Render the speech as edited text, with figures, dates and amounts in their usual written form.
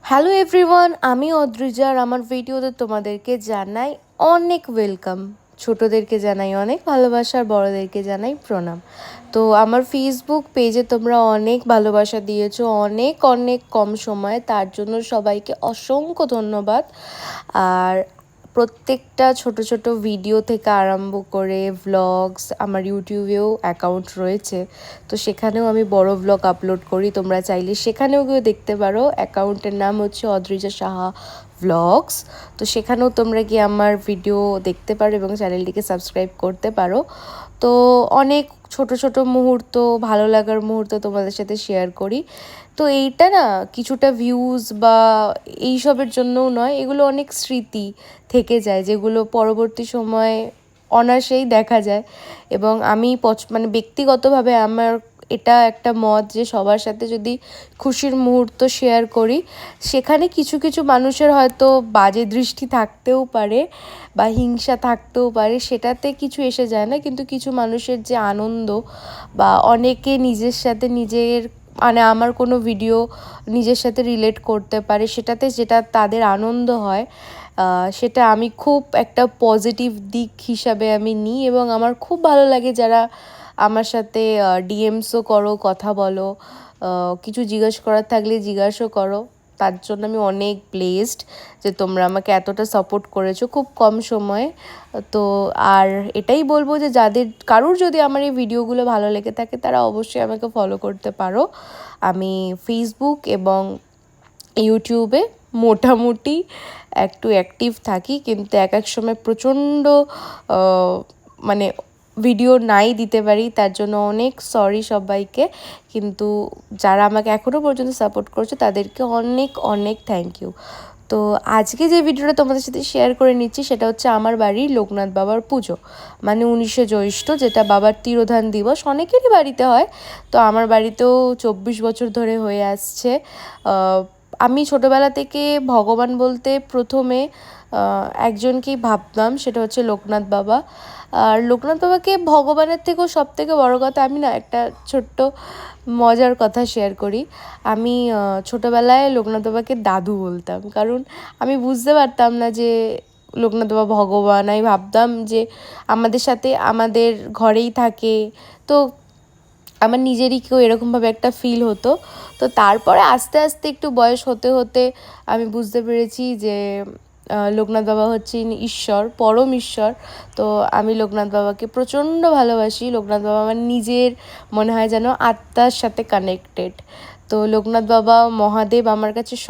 Hello everyone, আমি অদ্রিজা আর আমার ভিডিওতে তোমাদেরকে জানাই অনেক ওয়েলকাম। ছোটদেরকে জানাই অনেক ভালোবাসা আর বড়োদেরকে জানাই প্রণাম। তো আমার ফেসবুক পেজে তোমরা অনেক ভালোবাসা দিয়েছো অনেক অনেক কম সময়ে, তার জন্য সবাইকে অসংখ্য ধন্যবাদ। আর প্রত্যেকটা ছোট ছোট ভিডিও থেকে আরম্ভ করে ভ্লগস, আমার ইউটিউবেও অ্যাকাউন্ট রয়েছে, তো সেখানেও আমি বড় ভ্লগ আপলোড করি। তোমরা চাইলে সেখানেও গিয়ে দেখতে পারো। অ্যাকাউন্টের নাম হচ্ছে অদ্রিজা সাহা ভ্লগস। তো সেখানেও তোমরা গিয়ে আমার ভিডিও দেখতে পারো এবং চ্যানেলটিকে সাবস্ক্রাইব করতে পারো। তো অনেক ছোট ছোট মুহূর্ত, ভালো লাগার মুহূর্ত তোমাদের সাথে শেয়ার করি। তো এইটা না কিছুটা ভিউজ বা এইসবের জন্যও নয়, এগুলো অনেক স্মৃতি থেকে যায় যেগুলো পরবর্তী সময়ে অনায়াসেই দেখা যায়। এবং আমি মানে ব্যক্তিগতভাবে আমার এটা একটা মত যে সবার সাথে যদি খুশির মুহূর্ত শেয়ার করি, সেখানে কিছু কিছু মানুষের হয়তো বাজে দৃষ্টি থাকতেও পারে বা হিংসা থাকতেও পারে, সেটাতে কিছু এসে যায় না। কিন্তু কিছু মানুষের যে আনন্দ বা অনেকে নিজের সাথে নিজের মানে আমার কোনো ভিডিও নিজের সাথে রিলেট করতে পারে, সেটাতে যেটা তাদের আনন্দ হয়, সেটা আমি খুব একটা পজিটিভ দিক হিসাবে আমি নিই। এবং আমার খুব ভালো লাগে যারা আমার সাথে ডিএমসও করো, কথা বলো, কিছু জিজ্ঞেস করার থাকলে জিজ্ঞাসাও করো। তার জন্য আমি অনেক ব্লেসড যে তোমরা আমাকে এতটা সাপোর্ট করেছো খুব কম সময়ে। তো আর এটাই বলবো যে যাদের কারুর যদি আমার এই ভিডিওগুলো ভালো লেগে থাকে তারা অবশ্যই আমাকে ফলো করতে পারো। আমি ফেসবুক এবং ইউটিউবে মোটামুটি একটু অ্যাক্টিভ থাকি, কিন্তু এক এক সময় প্রচণ্ড মানে ভিডিও নাই দিতে পারি, তার জন্য অনেক সরি সবাইকে। কিন্তু যারা আমাকে এখনও পর্যন্ত সাপোর্ট করছে তাদেরকে অনেক অনেক থ্যাংক ইউ। তো আজকে যে ভিডিওটা তোমাদের সাথে শেয়ার করে নিচ্ছি সেটা হচ্ছে আমার বাড়ির লোকনাথ বাবার পুজো, মানে 19শে জ্যৈষ্ঠ, যেটা বাবার তিরোধান দিবস অনেকেরই বাড়িতে হয়। তো আমার বাড়িতেও 24 বছর ধরে হয়ে আসছে। আমি ছোটোবেলা থেকে ভগবান বলতে প্রথমে একজনকেই ভাবতাম, সেটা হচ্ছে লোকনাথ বাবা। আর লোকনাথ বাবাকে ভগবানের থেকেও সব থেকে বড়ো কথা, আমি না একটা ছোট্ট মজার কথা শেয়ার করি। আমি ছোটোবেলায় লোকনাথ বাবাকে দাদু বলতাম, কারণ আমি বুঝতে পারতাম না যে লোকনাথ বাবা ভগবান। আমি ভাবতাম যে আমাদের সাথে আমাদের ঘরেই থাকে, তো আমার নিজেরই কেউ এরকমভাবে একটা ফিল হতো। তো তারপরে আস্তে আস্তে একটু বয়স হতে হতে আমি বুঝতে পেরেছি যে লোকনাথ বাবা হচ্ছেন ঈশ্বর, পরম ঈশ্বর। তো আমি লোকনাথ বাবাকে প্রচণ্ড ভালোবাসি। লোকনাথ বাবা আমার নিজের মনে হয় যেন আত্মার সাথে কানেক্টেড। তো লোকনাথ বাবা মহাদেব আমার কাছে